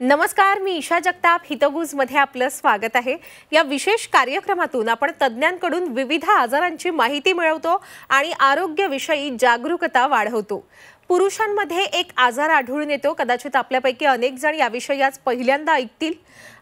नमस्कार, मी ईशा जगताप. हितगुजमध्ये आपलं स्वागत आहे. या विशेष कार्यक्रमातून आपण तज्ज्ञांकडून विविध आजारांची माहिती मिळवतो आणि आरोग्यविषयी जागरूकता वाढवतो. पुरुषांमध्ये एक आजार आढळून येतो. कदाचित आपल्यापैकी अनेक जण याविषयी आज पहिल्यांदा ऐकतील.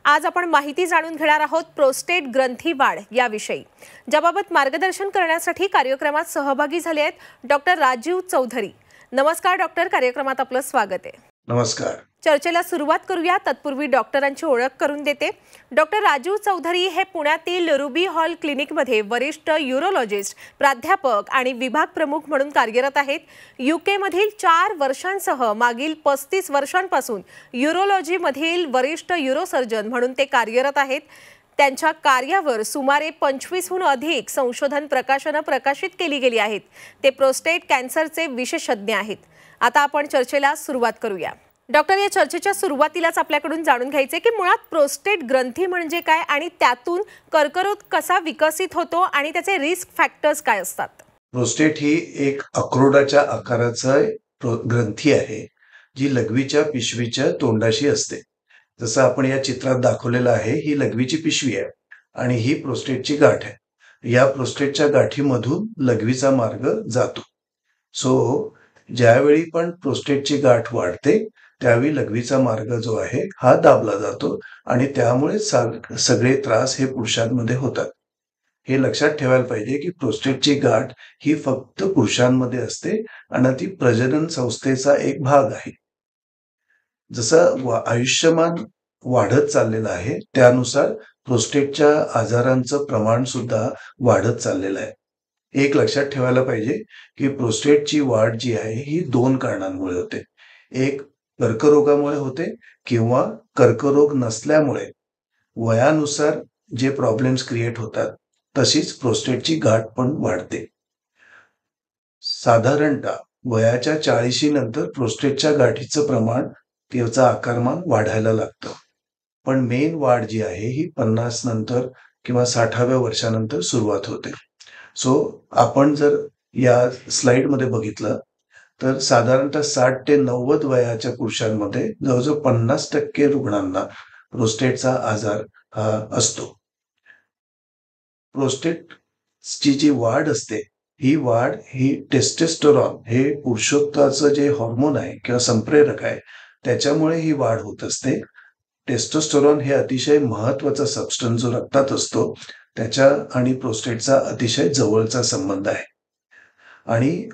आज आपण माहिती जाणून घेणार आहोत प्रोस्टेट ग्रंथी वाढ याविषयी, ज्याबाबत मार्गदर्शन करण्यासाठी कार्यक्रमात सहभागी झाले आहेत डॉक्टर राजीव चौधरी. नमस्कार डॉक्टर, कार्यक्रमात आपलं स्वागत आहे. नमस्कार. चर्चेला सुरुवात करूया. तत्पूर्वी डॉक्टरांची ओळख करून देते. डॉक्टर राजीव चौधरी हे पुण्यातील रुबी हॉल क्लिनिकमध्ये वरिष्ठ यूरोलॉजिस्ट, प्राध्यापक आणि विभाग प्रमुख म्हणून कार्यरत आहेत. UK मधील 4 वर्षांसह मागील 35 वर्षांपासून यूरोलॉजीमधील वरिष्ठ यूरोसर्जन म्हणून ते कार्यरत आहेत. त्यांच्या कार्यावर सुमारे 25हून अधिक संशोधन प्रकाशनं प्रकाशित केली गेली आहेत. ते प्रोस्टेट कॅन्सरचे विशेषज्ञ आहेत. आता आपण चर्चेला सुरुवात करूया. डॉक्टर, या चर्चेच्या सुरुवातीलाच आपल्याकडून जाणून घ्यायचे की मुळात प्रोस्टेट ग्रंथी म्हणजे काय आणि त्यातून कर्करोग कसा विकसित होतो आणि त्याचे रिस्क फॅक्टर्स काय असतात? प्रोस्टेट ही एक अक्रोडाच्या आकाराचा ग्रंथी आहे, जी लघवीच्या पिशवीच्या तोंडाशी असते. जसं आपण या चित्रात दाखवलेलं आहे, ही लघवीची पिशवी आहे आणि ही प्रोस्टेटची गाठ आहे. या प्रोस्टेटच्या गाठीमधून लघवीचा मार्ग जातो. ज्यावेळी पण प्रोस्टेटची गाठ वाढते त्यावेळी लघवीचा मार्ग जो आहे हा दाबला जातो आणि त्यामुळे सगळे त्रास हे पुरुषांमध्ये होतात. हे लक्षात ठेवायला पाहिजे की प्रोस्टेटची गाठ ही फक्त पुरुषांमध्ये असते आणि ती प्रजनन संस्थेचा एक भाग आहे. जसं आयुष्यमान वाढत चाललेलं आहे त्यानुसार प्रोस्टेटच्या आजारांचं प्रमाण सुद्धा वाढत चाललेलं आहे. एक लक्षात ठेवायला पाहिजे की प्रोस्टेटची वाढ जी आहे ही 2 कारणांमुळे होते. एक कर्करोगामुळे होते किंवा कर्करोग नसल्यामुळे वयानुसार जे प्रॉब्लेम्स क्रिएट होतात तशीच प्रोस्टेटची गाठ पण वाढते. साधारणतः वयाच्या 40 नंतर प्रोस्टेटच्या गाठीचं प्रमाण, त्याचं आकारमान वाढायला लागतं. पण मेन वाढ जी आहे ही 50 नंतर किंवा 60व्या वर्षानंतर सुरुवात होते. आपण जर या स्लाइडमध्ये बघितलं तर साधारणतः 60 ते 90 वयाच्या पुरुषांमध्ये जवळजवळ 50% रुग्णांना प्रोस्टेटचा आजार हा असतो. प्रोस्टेटची जी वाढ असते ही टेस्टोस्टेरॉन हे पुरुषत्वाचं जे हॉर्मोन आहे किंवा संप्रेरक आहे त्याच्यामुळे ही वाढ होत असते. टेस्टोस्टेरॉन हे अतिशय महत्वाचा सबस्टन्स जो रक्तात असतो त्याच्या आणि प्रोस्टेटचा अतिशय जवळचा संबंध आहे. आणि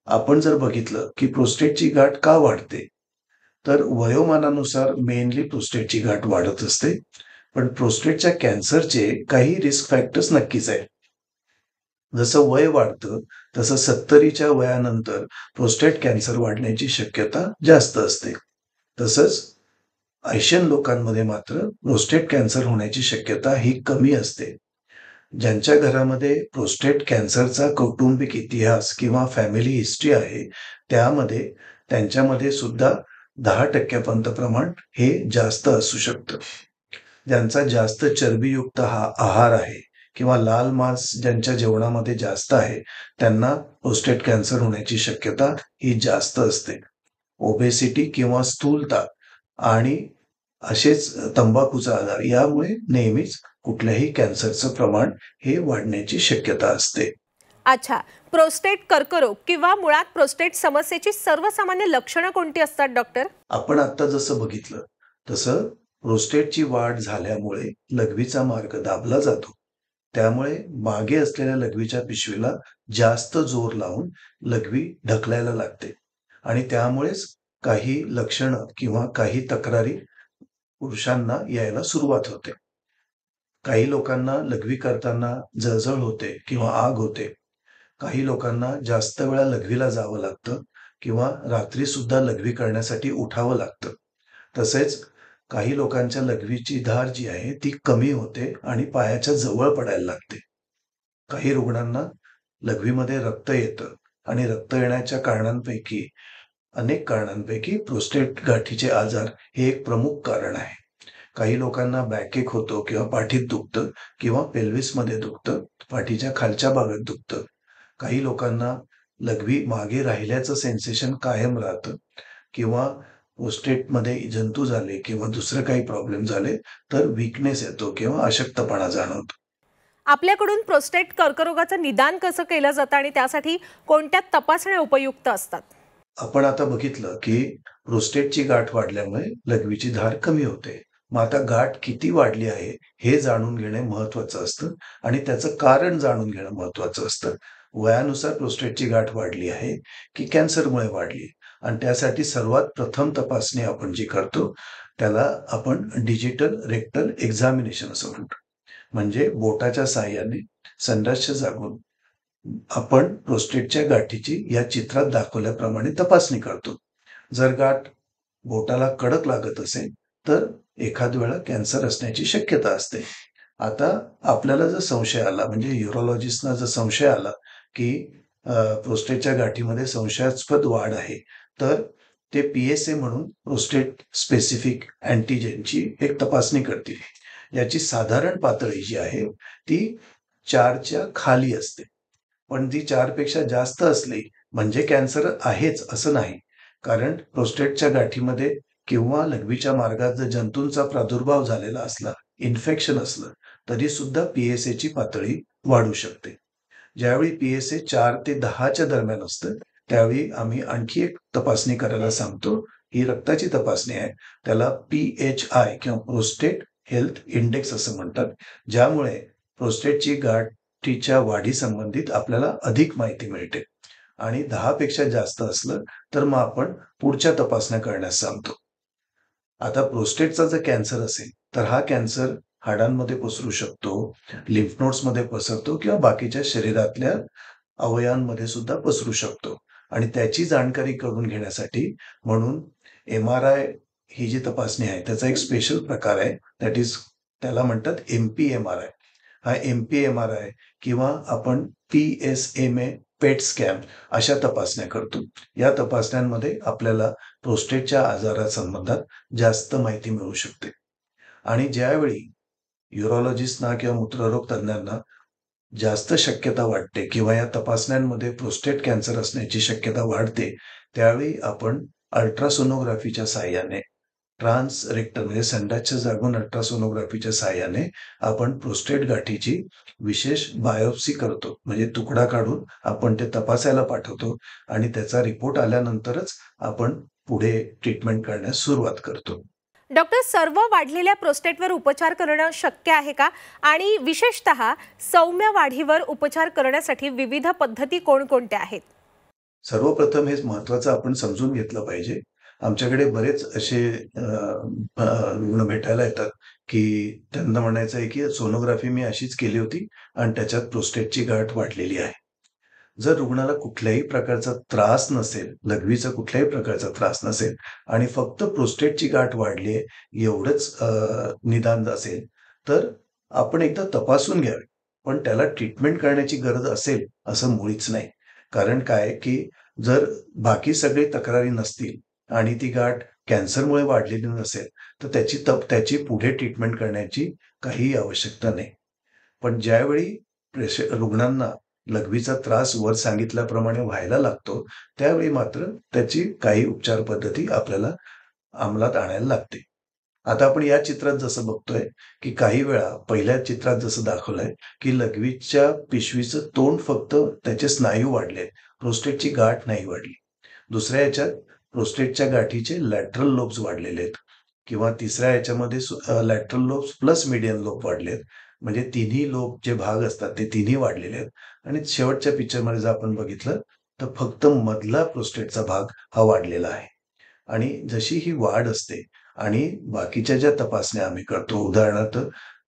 आपण जर बघितलं की प्रोस्टेटची गाठ का वाढते तर वयोमानानुसार मेनली प्रोस्टेटची गाठ वाढत असते. पण प्रोस्टेटच्या कॅन्सरचे काही रिस्क फॅक्टर्स नक्कीच आहेत. जसं वय वाढतं तसं 70च्या वयानंतर प्रोस्टेट कॅन्सर वाढण्याची शक्यता जास्त असते. तसंच एशियन लोकांमध्ये मात्र प्रोस्टेट कॅन्सर होण्याची शक्यता ही कमी असते. ज्यांच्या घरामध्ये प्रोस्टेट कॅन्सरचा कौटुंबिक इतिहास किंवा फॅमिली हिस्ट्री आहे त्यांच्यामध्ये सुद्धा 10% प्रमाण हे जास्त असू शकतं. ज्यांचा जास्त चरबीयुक्त आहार आहे किंवा लाल मांस ज्यांच्या जेवणामध्ये जास्त आहे त्यांना प्रोस्टेट कॅन्सर होण्याची शक्यता ही जास्त असते. ओबेसिटी किंवा स्थूलता आणि असेच तंबाखूचा आजार यामुळे नेहमीच कुठल्याही कॅन्सरचं प्रमाण हे वाढण्याची शक्यता असते. अच्छा, प्रोस्टेट कर्करोग किंवा मुळात प्रोस्टेट समस्येची सर्वसामान्य लक्षणं कोणती असतात डॉक्टर? आपण आता जसं बघितलं तसं प्रोस्टेटची वाढ झाल्यामुळे लघवीचा मार्ग दाबला जातो. त्यामुळे मागे असलेल्या लघवीच्या पिशवीला जास्त जोर लावून लघवी ढकलायला लागते आणि त्यामुळेच काही लक्षणं किंवा काही तक्रारी पुरुषांना यायला सुरुवात होते. काही लोकांना लघवी करताना जळजळ होते किंवा आग होते. काही लोकांना जास्त वेळा लघवीला जावं लागतं किंवा रात्री सुद्धा लघवी करण्यासाठी उठावं लागतं. तसेच काही लोकांच्या लघवीची धार जी आहे ती कमी होते आणि पायाच्या जवळ पडायला लागते. काही रुग्णांना लघवीमध्ये रक्त येतं आणि रक्त येण्याच्या अनेक कारणांपैकी प्रोस्टेट गाठीचे आजार हे एक प्रमुख कारण आहे. काही लोकांना बॅकएक होतो किंवा पाठीत दुखतं किंवा पेल्विसमध्ये दुखतं, पाठीच्या खालच्या भागात दुखतं. काही लोकांना लघवी मागे राहिल्याचं सेन्सेशन कायम राहतं किंवा प्रोस्टेटमध्ये जंतू झाले किंवा दुसरं काही प्रॉब्लेम झाले तर वीकनेस येतो किंवा अशक्तपणा जाणवतो. आपल्याकडून प्रोस्टेट कर्करोगाचं निदान कसं केलं जातं आणि त्यासाठी कोणत्या तपासण्या उपयुक्त असतात? आपण आता बघितलं की प्रोस्टेटची गाठ वाढल्यामुळे लघवीची धार कमी होते. मग आता गाठ किती वाढली आहे हे जाणून घेणे महत्वाचं असतं आणि त्याचं कारण जाणून घेणं महत्वाचं असतं. वयानुसार प्रोस्टेटची गाठ वाढली आहे की कॅन्सरमुळे वाढली आणि त्यासाठी सर्वात प्रथम तपासणी आपण जी करतो त्याला आपण डिजिटल रेक्टल एक्झामिनेशन असं म्हणतो. म्हणजे बोटाच्या साहाय्याने संडासच्या जागून आपण प्रोस्टेटच्या गाठीची या चित्रात दाखवल्याप्रमाणे तपासणी करतो. जर गाठ बोटाला कडक लागत असेल तर एखाद वेळा कॅन्सर असण्याची शक्यता असते. आता आपल्याला जर संशय आला म्हणजे युरोलॉजिस्टना जर संशय आला की प्रोस्टेटच्या गाठीमध्ये संशयास्पद वाढ आहे तर ते PSA म्हणून प्रोस्टेट स्पेसिफिक अँटीजेनची एक तपासणी करतील. याची साधारण पातळी जी आहे ती 4च्या खाली असते. पण ती 4 पेक्षा जास्त असली म्हणजे कॅन्सर आहेच असं नाही. कारण प्रोस्टेटच्या गाठीमध्ये किंवा लघवीच्या मार्गात जर जंतूंचा प्रादुर्भाव झालेला असला, इन्फेक्शन असलं, तरी सुद्धा PSAची पातळी वाढू शकते. ज्यावेळी PSA 4 ते 10च्या दरम्यान असतं त्यावेळी आम्ही आणखी एक तपासणी करायला सांगतो. ही रक्ताची तपासणी आहे. त्याला PHI किंवा प्रोस्टेट हेल्थ इंडेक्स असं म्हणतात. ज्यामुळे प्रोस्टेटची गाठीच्या वाढी संबंधित आपल्याला अधिक माहिती मिळते आणि 10 पेक्षा जास्त असलं तर मग आपण पुढच्या तपासण्या करण्यास सांगतो. आता प्रोस्टेटचा जर कॅन्सर असेल तर हा कॅन्सर हाडांमध्ये पसरू शकतो, लिम्फ नोड्समध्ये पसरतो किंवा बाकीच्या शरीरातल्या अवयवांमध्ये सुद्धा पसरू शकतो आणि त्याची जाणकारी करून घेण्यासाठी म्हणून MRI ही जी तपासणी आहे त्याचा एक स्पेशल प्रकार आहे. दॅट इज त्याला म्हणतात MP-MRI. हा MP-MRI किंवा आपण PSMA पेट स्कॅन अशा तपासण्या करतो. या तपासण्यांमध्ये आपल्याला प्रोस्टेटच्या आजारासंबंधात जास्त माहिती मिळू शकते आणि ज्यावेळी युरोलॉजिस्टना किंवा मूत्ररोग तज्ञांना जास्त शक्यता वाटते किंवा या तपासण्यांमध्ये प्रोस्टेट कॅन्सर असण्याची शक्यता वाढते त्यावेळी आपण अल्ट्रासोनोग्राफीच्या साहाय्याने ट्रान्स रेक्टल म्हणजे संडासच्या जागून अल्ट्रासोनोग्राफीच्या साहाय्याने आपण प्रोस्टेट गाठीची विशेष बायोप्सी करतो. म्हणजे तुकडा काढून आपण ते तपासायला पाठवतो आणि त्याचा रिपोर्ट आल्यानंतरच आपण पुढे ट्रीटमेंट करण्यास सुरुवात करतो. डॉक्टर, सर्व वाढलेल्या प्रोस्टेटवर उपचार करणं शक्य आहे का? आणि विशेषतः सौम्य वाढीवर उपचार करण्यासाठी विविध पद्धती कोणकोणत्या आहेत? सर्वप्रथम हे महत्वाचं आपण समजून घेतलं पाहिजे. आमच्याकडे बरेच असे रुग्ण भेटायला येतात की त्यांना म्हणायचं आहे की सोनोग्राफी मी अशीच केली होती आणि त्याच्यात प्रोस्टेटची गाठ वाढलेली आहे. जर रुग्णाला कुठल्याही प्रकारचा त्रास नसेल, लघवीचा कुठल्याही प्रकारचा त्रास नसेल आणि फक्त प्रोस्टेटची गाठ वाढली आहे एवढंच निदान असेल तर आपण एकदा तपासून घ्यावे. पण त्याला ट्रीटमेंट करण्याची गरज असेल असं मुळीच नाही. कारण काय की जर बाकी सगळी तक्रारी नसतील आणि ती गाठ कॅन्सरमुळे वाढलेली नसेल तर त्याची पुढे ट्रीटमेंट करण्याची काही आवश्यकता नाही. पण ज्यावेळी रुग्णांना लघवीचा त्रास वर सांगितल्याप्रमाणे व्हायला लागतो त्यावेळी मात्र त्याची काही उपचार पद्धती आपल्याला अंमलात आणायला लागते. आता आपण या चित्रात जसं बघतोय की काही वेळा पहिल्या चित्रात जसं दाखवलंय की लघवीच्या पिशवीचं तोंड फक्त त्याचे स्नायू वाढले, प्रोस्टेटची गाठ नाही वाढली. दुसऱ्या याच्यात प्रोस्टेटच्या गाठीचे लॅटरल लोब्स वाढलेले आहेत किंवा तिसऱ्या याच्यामध्ये lateral lobes plus median lobe वाढलेत. म्हणजे तिन्ही लोब जे भाग असतात ते तिन्ही वाढलेले आहेत आणि शेवटच्या पिक्चरमध्ये जर आपण बघितलं तर फक्त मधला प्रोस्टेटचा भाग हा वाढलेला आहे. आणि जशी ही वाढ असते आणि बाकीच्या ज्या तपासण्या आम्ही करतो, उदाहरणार्थ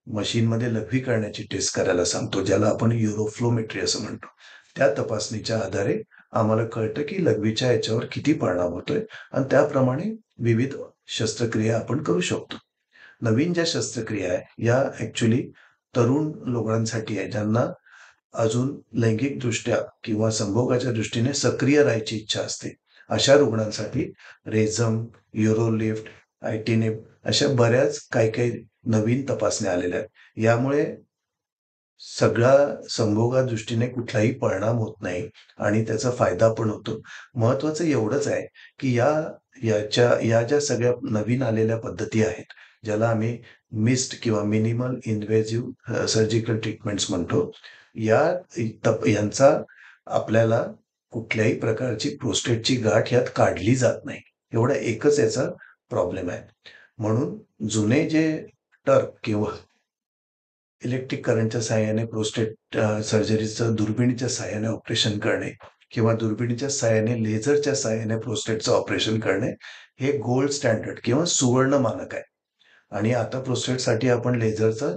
मशीनमध्ये लघवी करण्याची टेस्ट करायला सांगतो ज्याला आपण युरोफ्लोमेट्री असं म्हणतो. त्या तपासणीच्या आधारे आम्हाला कळतं की लघवीच्या याच्यावर किती परिणाम होतोय आणि त्याप्रमाणे विविध शस्त्रक्रिया आपण करू शकतो. नवीन ज्या शस्त्रक्रिया आहे या ऍक्च्युली तरुण लोकांसाठी आहे ज्यांना अजून लैंगिकदृष्ट्या किंवा संभोगाच्या दृष्टीने सक्रिय राहायची इच्छा असते. अशा रुग्णांसाठी रेझम, युरोलिफ्ट, आयटीनेप अशा बऱ्याच काही नवीन तपासण्या आलेल्या आहेत. यामुळे सगळा संभोगा दृष्टीने कुठलाही परिणाम होत नाही आणि त्याचा फायदा पण होतो. महत्वाचं एवढंच आहे, की या ज्या सगळ्या नवीन आलेल्या पद्धती आहेत, ज्याला आम्ही मिस्ट किंवा मिनिमल इन्व्हेसिव्ह सर्जिकल ट्रीटमेंट्स म्हणतो. या यांचा आपल्याला कुठल्याही प्रकारची प्रोस्टेटची गाठ यात काढली जात नाही. एवढा एकच याचा प्रॉब्लेम आहे. म्हणून जुने जे टर्क किंवा इलेक्ट्रिक करंटच्या सहाय्याने प्रोस्टेट सर्जरीचं दुर्बिणीच्या सहाय्याने ऑपरेशन करणे किंवा दुर्बिणीच्या सहाय्याने लेझरच्या सहाय्याने प्रोस्टेटचं ऑपरेशन करणे हे गोल्ड स्टँडर्ड किंवा सुवर्ण मानक आहे. आणि आता प्रोस्टेटसाठी आपण लेझरचा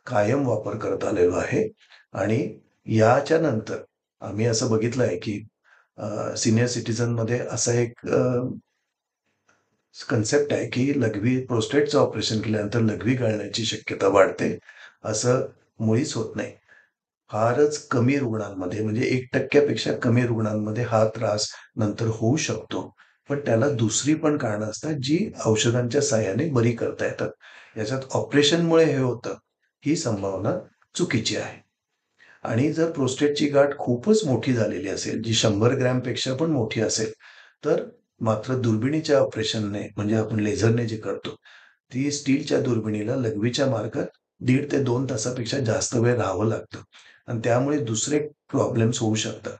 कायम वापर करत आलेलो आहे. आणि याच्या नंतर आम्ही असं बघितलं आहे की सिनियर सिटीजनमध्ये असा एक कन्सेप्ट आहे की लघवी प्रोस्टेटचं ऑपरेशन केल्यानंतर लघवी गळण्याची शक्यता वाढते. असं मुळीच होत नाही. फारच कमी रुग्णांमध्ये म्हणजे 1% कमी रुग्णांमध्ये हा त्रास नंतर होऊ शकतो. पण त्याला दुसरी पण कारणं असतात जी औषधांच्या साहाय्याने बरी करता येतात. याच्यात ऑपरेशनमुळे हे होतं ही संभावना चुकीची आहे. आणि जर प्रोस्टेटची गाठ खूपच मोठी झालेली असेल, जी 100 ग्रॅमपेक्षा पण मोठी असेल, तर मात्र दुर्बिणीच्या ऑपरेशनने म्हणजे आपण लेझरने जे करतो, ती स्टीलच्या दुर्बिणीला लघवीच्या मार्गात 1.5 ते 2 तासापेक्षा जास्त वेळ राहावं लागतं आणि त्यामुळे दुसरे प्रॉब्लेम्स होऊ शकतात.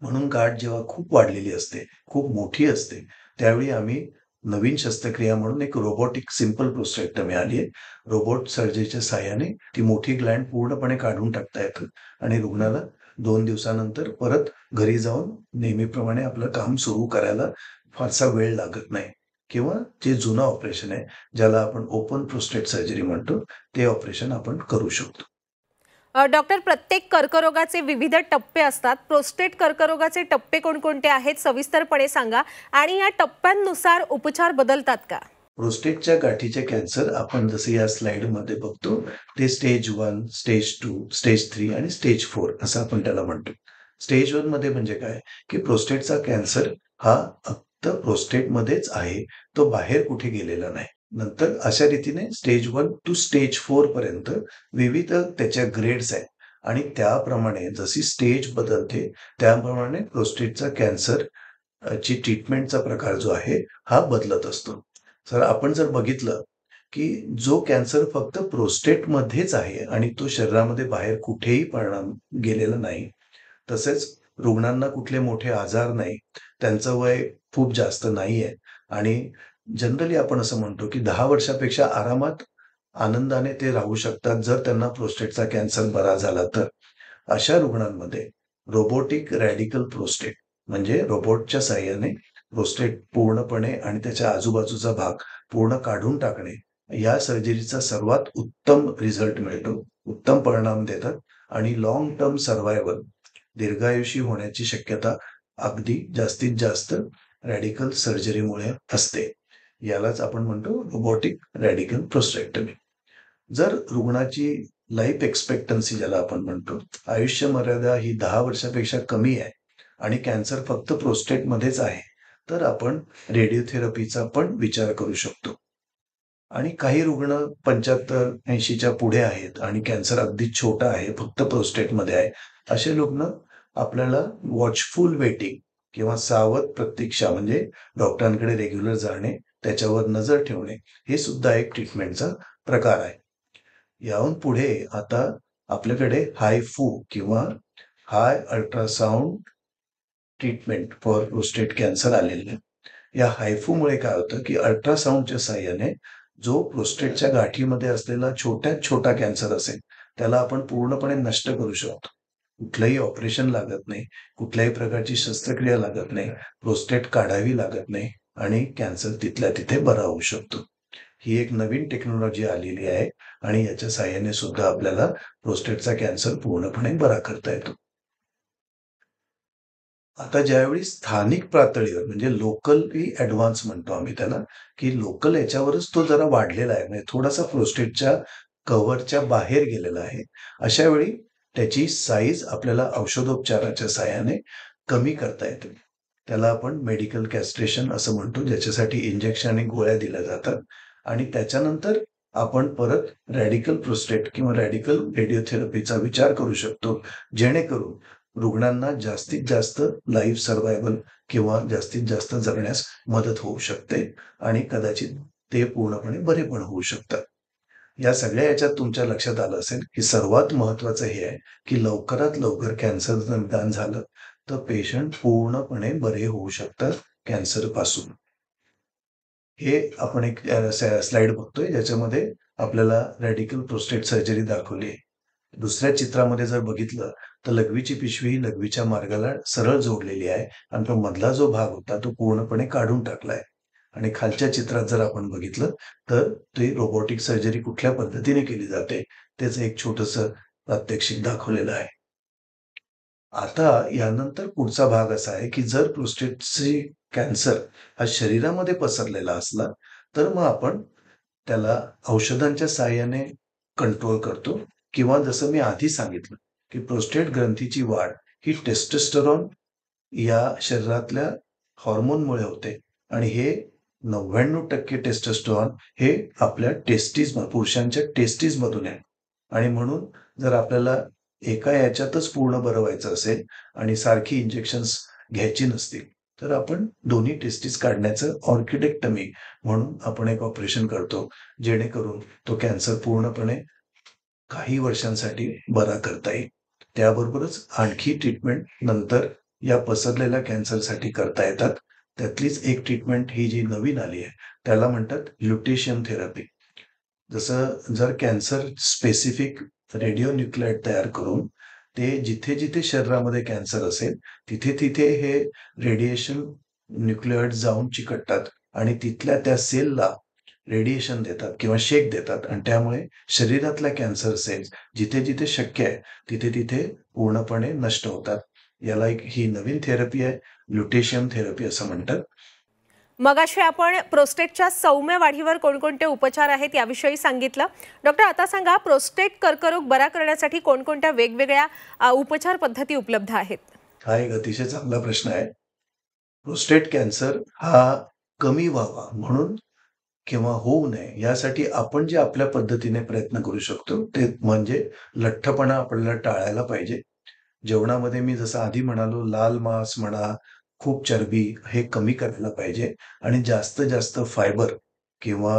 म्हणून गाठ जेव्हा खूप वाढलेली असते, खूप मोठी असते, त्यावेळी आम्ही नवीन शस्त्रक्रिया म्हणून एक रोबोटिक सिंपल प्रोस्टेक्टमी आली आहे. रोबोट सर्जरीच्या साहाय्याने ती मोठी ग्लँड पूर्णपणे काढून टाकता येतं आणि रुग्णाला 2 दिवसानंतर परत घरी जाऊन नेहमीप्रमाणे आपलं काम सुरू करायला फारसा वेळ लागत नाही. किंवा जे जुनं ऑपरेशन आहे, ज्याला आपण ओपन प्रोस्टेट सर्जरी म्हणतो, ते ऑपरेशन आपण करू शकतो. डॉक्टर, प्रत्येक कर्करोगाचे विविध टप्पे असतात. प्रोस्टेट कर्करोगाचे टप्पे कोणकोणते आहेत सविस्तरपणे सांगा आणि या टप्प्यांनुसार उपचार बदलतात का? प्रोस्टेटच्या गाठीचे कॅन्सर आपण जसे या स्लाइडमध्ये बघतो, ते स्टेज 1, स्टेज 2, स्टेज 3 आणि स्टेज 4 असं आपण त्याला म्हणतो. स्टेज 1 मध्ये म्हणजे काय, की प्रोस्टेटचा कॅन्सर हा फक्त प्रोस्टेटमध्येच आहे, तो बाहेर कुठे गेलेला नाही. नंतर अशा रीतीने स्टेज 1 टू स्टेज 4 पर्यंत विविध त्याच्या ग्रेड्स आहेत आणि त्याप्रमाणे जशी स्टेज बदलते त्याप्रमाणे प्रोस्टेटचा कॅन्सर ची ट्रीटमेंटचा प्रकार जो आहे हा बदलत असतो. तर आपण जर बघितलं की जो कॅन्सर फक्त प्रोस्टेटमध्येच आहे आणि तो शरीरामध्ये बाहेर कुठेही परिणाम गेलेला नाही, तसेच रुग्णांना कुठले मोठे आजार नाही, त्यांचं वय खूप जास्त नाहीये आणि जनरली आपण असं म्हणतो की 10 वर्षापेक्षा आरामात आनंदाने ते राहू शकतात जर त्यांना प्रोस्टेटचा कॅन्सर बरा झाला तर. अशा रुग्णांमध्ये रोबोटिक रॅडिकल प्रोस्टेट म्हणजे रोबोटच्या साहाय्याने प्रोस्टेट पूर्णपणे आणि त्याच्या आजूबाजूचा भाग पूर्ण काढून टाकणे या सर्जरीचा सर्वात उत्तम रिझल्ट मिळतो, उत्तम परिणाम देतात आणि लॉंग टर्म सर्व्हायव्हल दीर्घायुषी होण्याची शक्यता अगदी जास्तीत जास्त रॅडिकल सर्जरीमुळे असते. यालाच आपण म्हणतो रोबोटिक रॅडिकल प्रोस्टेक्टमी. जर रुग्णाची लाईफ एक्सपेक्टन्सी ज्याला आपण म्हणतो, आयुष्य मर्यादा ही 10 वर्षापेक्षा कमी आहे आणि कॅन्सर फक्त प्रोस्टेटमध्येच आहे, तर आपण रेडिओथेरपीचा पण विचार करू शकतो. आणि काही रुग्ण 75-80च्या पुढे आहेत आणि कॅन्सर अगदी छोटा आहे, फक्त प्रोस्टेटमध्ये आहे. असे रुग्ण आपल्याला वॉचफुल वेटिंग किंवा सावध प्रतीक्षा म्हणजे डॉक्टरांकडे रेग्युलर जाणे, त्याच्यावर नजर ठेवणे हे सुद्धा एक ट्रीटमेंटचा प्रकार आहे. याहून पुढे आता आपल्याकडे हायफू किंवा high ultrasound treatment for prostate cancer आलेले आहे. या हायफूमुळे काय होतं की अल्ट्रासाउंडच्या साहाय्याने जो प्रोस्टेटच्या गाठीमध्ये असलेला छोट्यात छोटा कॅन्सर असेल त्याला आपण पूर्णपणे नष्ट करू शकतो. कुठलंही ऑपरेशन लागत नाही, कुठल्याही प्रकारची शस्त्रक्रिया लागत नाही, प्रोस्टेट काढावी लागत नाही आणि कॅन्सर तिथल्या तिथे बरा होऊ शकतो. ही एक नवीन टेक्नॉलॉजी आलेली आहे आणि याच्या साहाय्याने सुद्धा आपल्याला प्रोस्टेटचा कॅन्सर पूर्णपणे बरा करता येतो. आता ज्यावेळी स्थानिक पातळीवर म्हणजे लोकली ऍडव्हान्स म्हणतो आम्ही त्याला, की लोकल याच्यावरच तो जरा वाढलेला आहे, म्हणजे थोडासा प्रोस्टेटच्या कव्हरच्या बाहेर गेलेला आहे. अशा वेळी त्याची साईज आपल्याला औषधोपचाराच्या साहाय्याने कमी करता येते. त्याला आपण मेडिकल कॅस्ट्रेशन असं म्हणतो, ज्याच्यासाठी इंजेक्शन आणि गोळ्या दिल्या जातात आणि त्याच्यानंतर आपण परत रॅडिकल प्रोस्टेट किंवा रॅडिकल रेडिओथेरपीचा विचार करू शकतो, जेणेकरून रुग्णांना जास्तीत जास्त लाईफ सर्व्हायव्हल किंवा जास्तीत जास्त जगण्यास मदत होऊ शकते आणि कदाचित ते पूर्णपणे बरे पण होऊ शकतात. या सगळ्या याच्यात तुमच्या लक्षात आलं असेल की सर्वात महत्वाचं हे आहे की लवकरात लवकर कॅन्सरचं निदान झालं तर पेशंट पूर्णपणे बरे होऊ शकतात कॅन्सर पासून. हे आपण एक स्लाइड बघतोय ज्याच्यामध्ये आपल्याला रॅडिकल प्रोस्टेट सर्जरी दाखवली आहे. दुसऱ्या चित्रामध्ये जर बघितलं तर लघवीची पिशवी ही लघवीच्या मार्गाला सरळ जोडलेली आहे आणि तो मधला जो भाग होता तो पूर्णपणे काढून टाकलाय. आणि खालच्या चित्रात जर आपण बघितलं तर ते रोबोटिक सर्जरी कुठल्या पद्धतीने केली जाते त्याचं एक छोटंसं प्रात्यक्षिक दाखवलेलं आहे. आता यानंतर पुढचा भाग असा आहे की जर प्रोस्टेटची कॅन्सर हा शरीरामध्ये पसरलेला असला तर मग आपण त्याला औषधांच्या साहाय्याने कंट्रोल करतो किंवा जसं मी आधी सांगितलं की प्रोस्टेट ग्रंथीची वाढ ही टेस्टोस्टेरॉन या शरीरातल्या हॉर्मोनमुळे होते आणि हे 99% टेस्टोस्टेरॉन हे आपल्या पुरुषांच्या टेस्टीज मधून आहे. आणि म्हणून जर आपल्याला एका याच्यातच पूर्ण बरं व्हायचं असेल आणि सारखी इंजेक्शन्स घ्यायची नसतील तर आपण दोन्ही टेस्टीज काढण्याचं ऑर्किडेक्टमी म्हणून आपण एक ऑपरेशन करतो जेणेकरून तो कॅन्सर पूर्णपणे काही वर्षांसाठी बरा करता येईल. त्याबरोबरच आणखी ट्रीटमेंट नंतर या पसरलेल्या कॅन्सरसाठी करता येतात. त्यातलीच एक ट्रीटमेंट ही जी नवीन आली आहे त्याला म्हणतात ल्युटेशियम थेरपी. जसं जर कॅन्सर स्पेसिफिक रेडिओ न्यूक्लाइड तयार करून ते जिथे जिथे शरीरामध्ये कॅन्सर असेल तिथे तिथे हे रेडिएशन न्यूक्लिओइड जाऊन चिकटतात आणि तिथल्या त्या सेलला रेडिएशन देतात किंवा शेक देतात आणि त्यामुळे शरीरातल्या कॅन्सर सेल्स जिथे जिथे शक्य आहे तिथे तिथे पूर्णपणे नष्ट होतात. याला ही नवीन थेरपी आहे, ल्युटेशियम थेरपी असं म्हणतात. मगाशी आपण प्रोस्टेटच्या सौम्य वाढीवर कोणकोणते उपचार आहेत याविषयी सांगितलं. डॉक्टर, आता सांगा, प्रोस्टेट कर्करोग बरा करण्यासाठी कोणकोणत्या वेगवेगळ्या उपचार पद्धती उपलब्ध आहेत? हा एक अतिशय चांगला प्रश्न आहे. प्रोस्टेट कॅन्सर हा कमी व्हावा म्हणून किंवा होऊ नये यासाठी आपण जे आपल्या पद्धतीने प्रयत्न करू शकतो ते म्हणजे लठ्ठपणा आपल्याला टाळायला पाहिजे. जेवणामध्ये मी जसं आधी म्हणालो लाल मांस म्हणा, खूप चरबी हे कमी करायला पाहिजे आणि जास्तीत जास्त फायबर किंवा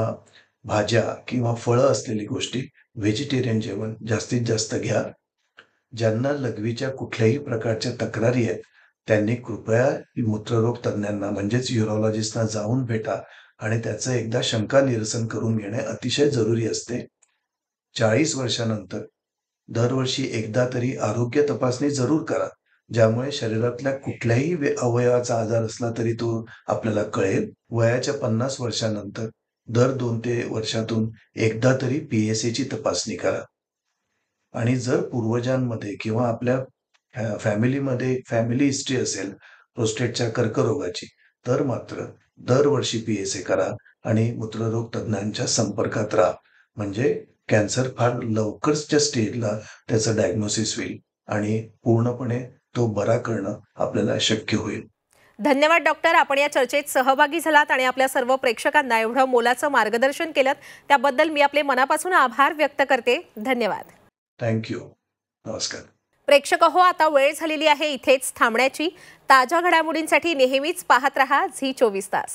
भाज्या किंवा फळं असलेली गोष्टी, व्हेजिटेरियन जेवण जास्तीत जास्त घ्या. ज्यांना लघवीच्या कुठल्याही प्रकारच्या तक्रारी आहेत त्यांनी कृपया मूत्ररोग तज्ञांना म्हणजेच युरोलॉजिस्टना जाऊन भेटा आणि त्याचं एकदा शंका निरसन करून घेणे अतिशय जरुरी असते. 40 वर्षानंतर दरवर्षी एकदा तरी आरोग्य तपासणी जरूर करा, ज्यामुळे शरीरातल्या कुठल्याही अवयवाचा आजार असला तरी तो आपल्याला कळेल. वयाच्या 50 वर्षानंतर दर 2 ते वर्षातून एकदा तरी PSAची तपासणी करा. आणि जर पूर्वजांमध्ये किंवा आपल्या फॅमिलीमध्ये फॅमिली हिस्ट्री असेल प्रोस्टेटच्या कर्करोगाची तर मात्र दरवर्षी PSA करा आणि मूत्ररोग तज्ञांच्या संपर्कात राहा. म्हणजे कॅन्सर फार लवकरच्या स्टेजला त्याचं डायग्नोसिस होईल आणि पूर्णपणे तो बरा करणं आपल्याला शक्य होईल. धन्यवाद डॉक्टर, आपण या चर्चेत सहभागी झालात आणि आपल्या सर्व प्रेक्षकांना एवढं मोलाचं मार्गदर्शन केलं त्याबद्दल मी आपले मनापासून आभार व्यक्त करते. धन्यवाद. थँक्यू. नमस्कार. प्रेक्षक हो, आता वेळ झालेली आहे इथेच थांबण्याची. ताज्या घडामोडींसाठी नेहमीच पाहत रहा झी 24 तास.